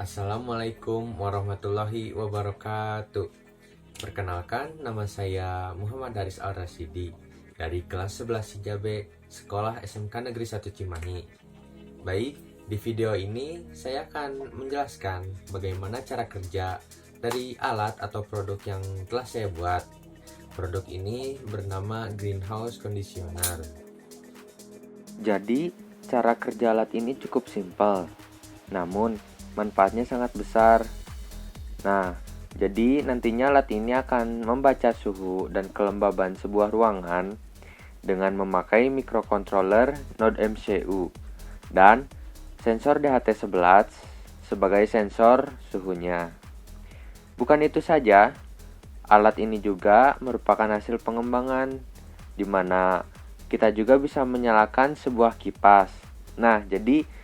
Assalamualaikum warahmatullahi wabarakatuh. Perkenalkan, nama saya Muhammad Haris Al-Rasidi dari kelas 11 Sijabe, Sekolah SMK Negeri 1 Cimahi. Baik, di video ini saya akan menjelaskan bagaimana cara kerja dari alat atau produk yang telah saya buat. Produk ini bernama Greenhouse Conditioner. Jadi, cara kerja alat ini cukup simpel, namun manfaatnya sangat besar. Nah, jadi nantinya alat ini akan membaca suhu dan kelembaban sebuah ruangan dengan memakai microcontroller Node MCU dan sensor DHT11 sebagai sensor suhunya. Bukan itu saja, alat ini juga merupakan hasil pengembangan di mana kita juga bisa menyalakan sebuah kipas. Nah, jadi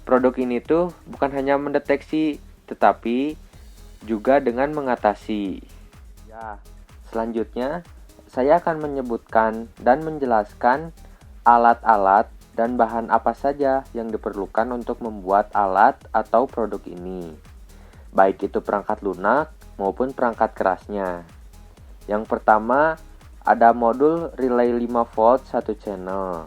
produk ini tuh bukan hanya mendeteksi, tetapi juga dengan mengatasi. Ya, selanjutnya saya akan menyebutkan dan menjelaskan alat-alat dan bahan apa saja yang diperlukan untuk membuat alat atau produk ini. Baik itu perangkat lunak maupun perangkat kerasnya. Yang pertama, ada modul relay 5 volt 1 channel.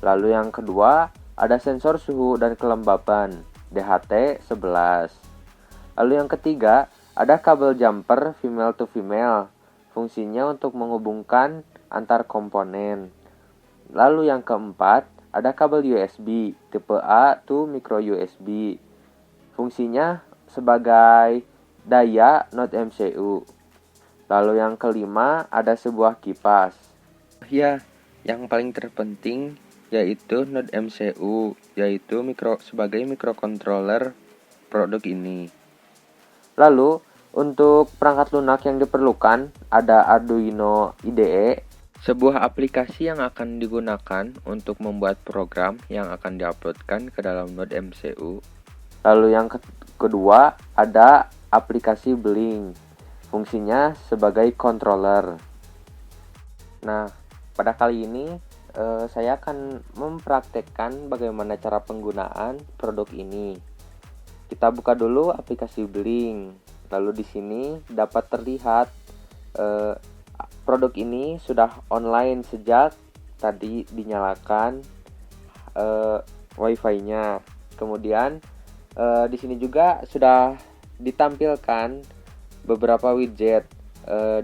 Lalu yang kedua, ada sensor suhu dan kelembaban DHT11. Lalu yang ketiga, ada kabel jumper female to female. Fungsinya untuk menghubungkan antar komponen. Lalu yang keempat, ada kabel USB tipe A to micro USB. Fungsinya sebagai daya Node MCU. Lalu yang kelima, ada sebuah kipas. Ya, yang paling terpenting yaitu Node MCU, yaitu sebagai microcontroller produk ini. Lalu, untuk perangkat lunak yang diperlukan, ada Arduino IDE, sebuah aplikasi yang akan digunakan untuk membuat program yang akan diuploadkan ke dalam Node MCU. Lalu yang kedua, ada aplikasi Blink. Fungsinya sebagai controller. Nah, pada kali ini saya akan mempraktekkan bagaimana cara penggunaan produk ini. Kita buka dulu aplikasi Blink. Lalu di sini dapat terlihat produk ini sudah online sejak tadi dinyalakan Wi-Fi-nya. Kemudian di sini juga sudah ditampilkan beberapa widget,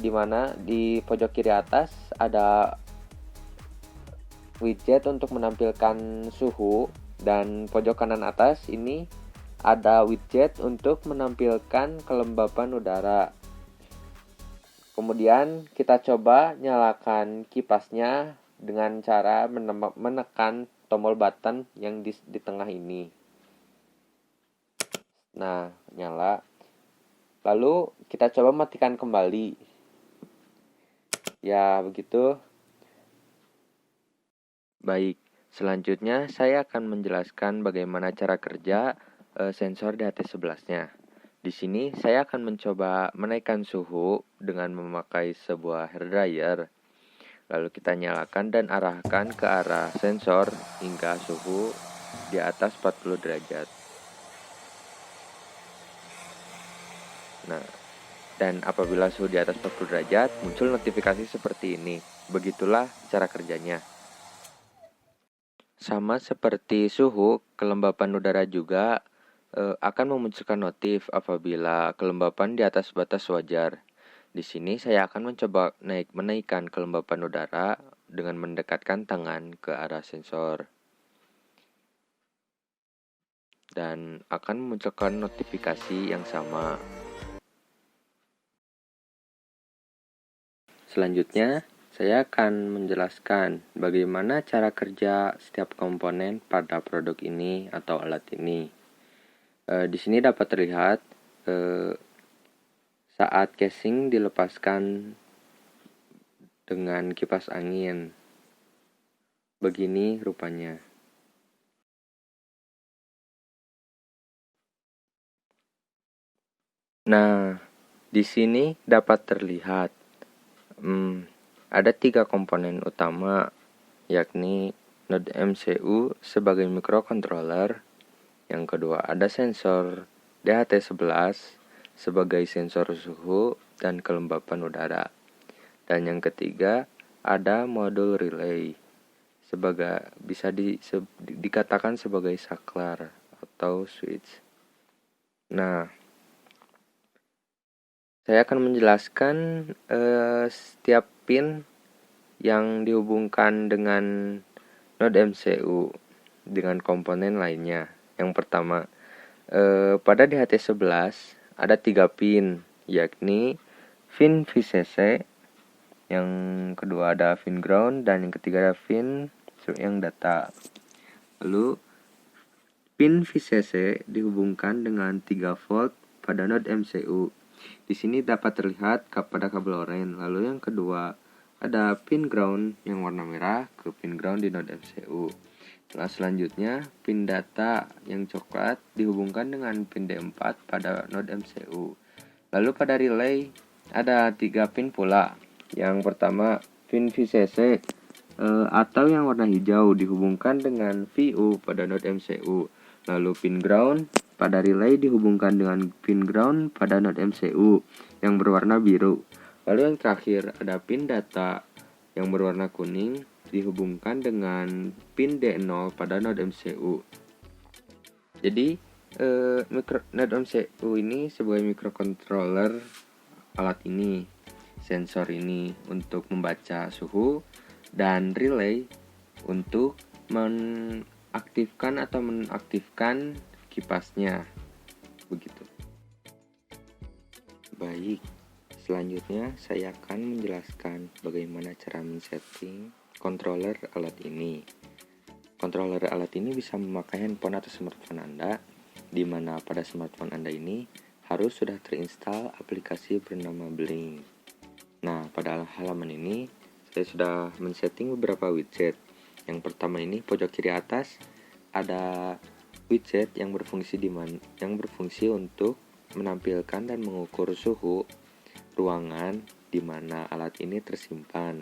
di mana di pojok kiri atas ada widget untuk menampilkan suhu, dan pojok kanan atas ini ada widget untuk menampilkan kelembaban udara. Kemudian kita coba nyalakan kipasnya dengan cara menekan tombol button yang di tengah ini. Nah, nyala. Lalu kita coba matikan kembali. Ya, begitu. Baik, selanjutnya saya akan menjelaskan bagaimana cara kerja sensor DHT11-nya. Di sini saya akan mencoba menaikkan suhu dengan memakai sebuah hair dryer. Lalu kita nyalakan dan arahkan ke arah sensor hingga suhu di atas 40 derajat. Nah, dan apabila suhu di atas 40 derajat, muncul notifikasi seperti ini. Begitulah cara kerjanya. Sama seperti suhu, kelembapan udara juga akan memunculkan notif apabila kelembapan di atas batas wajar. Di sini saya akan mencoba menaikkan kelembapan udara dengan mendekatkan tangan ke arah sensor. Dan akan memunculkan notifikasi yang sama. Selanjutnya, saya akan menjelaskan bagaimana cara kerja setiap komponen pada produk ini atau alat ini. Di sini dapat terlihat saat casing dilepaskan dengan kipas angin. Begini rupanya. Nah, di sini dapat terlihat ada 3 komponen utama, yakni Node MCU sebagai microcontroller. Yang kedua, ada sensor DHT11 sebagai sensor suhu dan kelembapan udara. Dan yang ketiga ada modul relay sebagai bisa dikatakan sebagai saklar atau switch. Nah, saya akan menjelaskan setiap pin yang dihubungkan dengan node MCU dengan komponen lainnya. Yang pertama, pada DHT11 ada 3 pin, yakni pin VCC, yang kedua ada pin ground, dan yang ketiga ada pin yang data. Lalu pin VCC dihubungkan dengan 3 volt pada node MCU. Di sini dapat terlihat pada kabel oranye. Lalu yang kedua ada pin ground yang warna merah ke pin ground di node MCU. Selanjutnya pin data yang coklat dihubungkan dengan pin D4 pada node MCU. Lalu pada relay ada 3 pin pula. Yang pertama pin VCC atau yang warna hijau dihubungkan dengan VU pada node MCU. Lalu pin ground pada relay dihubungkan dengan pin ground pada node MCU yang berwarna biru. Lalu yang terakhir ada pin data yang berwarna kuning dihubungkan dengan pin D0 pada node MCU. Jadi node MCU ini sebagai microcontroller alat ini, sensor ini untuk membaca suhu, dan relay untuk menaktifkan atau menonaktifkan kipasnya. Begitu. Baik, selanjutnya saya akan menjelaskan bagaimana cara men-setting controller alat ini. Controller alat ini bisa memakai handphone atau smartphone Anda, di mana pada smartphone Anda ini harus sudah terinstall aplikasi bernama Blink. Nah, pada halaman ini saya sudah men-setting beberapa widget. Yang pertama ini pojok kiri atas ada widget yang berfungsi untuk menampilkan dan mengukur suhu ruangan di mana alat ini tersimpan.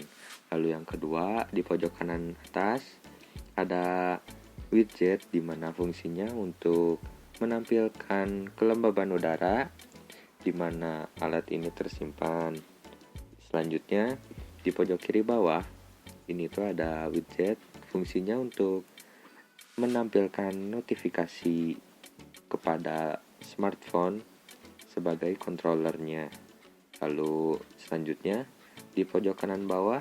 Lalu yang kedua di pojok kanan atas ada widget di mana fungsinya untuk menampilkan kelembaban udara di mana alat ini tersimpan. Selanjutnya di pojok kiri bawah ini tuh ada widget fungsinya untuk menampilkan notifikasi kepada smartphone sebagai controllernya. Lalu selanjutnya di pojok kanan bawah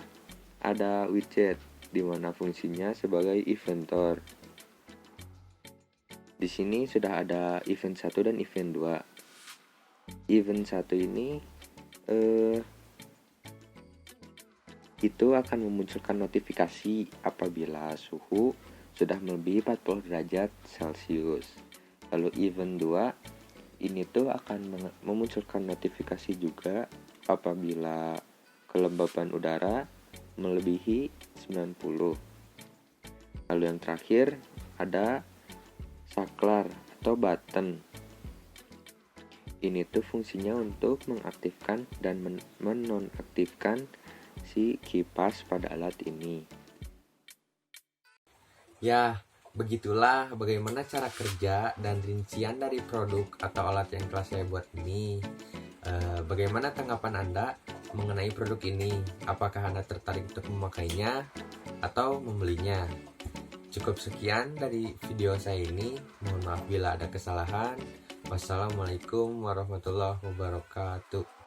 ada widget di mana fungsinya sebagai eventor. Di sini sudah ada event 1 dan event 2. Event 1 ini itu akan memunculkan notifikasi apabila suhu sudah melebihi 40 derajat Celcius. Lalu event 2 ini tuh akan memunculkan notifikasi juga apabila kelembaban udara melebihi 90. Lalu yang terakhir ada saklar atau button. Ini tuh fungsinya untuk mengaktifkan dan menonaktifkan si kipas pada alat ini. Ya, begitulah bagaimana cara kerja dan rincian dari produk atau alat yang telah saya buat ini. Bagaimana tanggapan Anda mengenai produk ini? Apakah Anda tertarik untuk memakainya atau membelinya? Cukup sekian dari video saya ini. Mohon maaf bila ada kesalahan. Wassalamualaikum warahmatullahi wabarakatuh.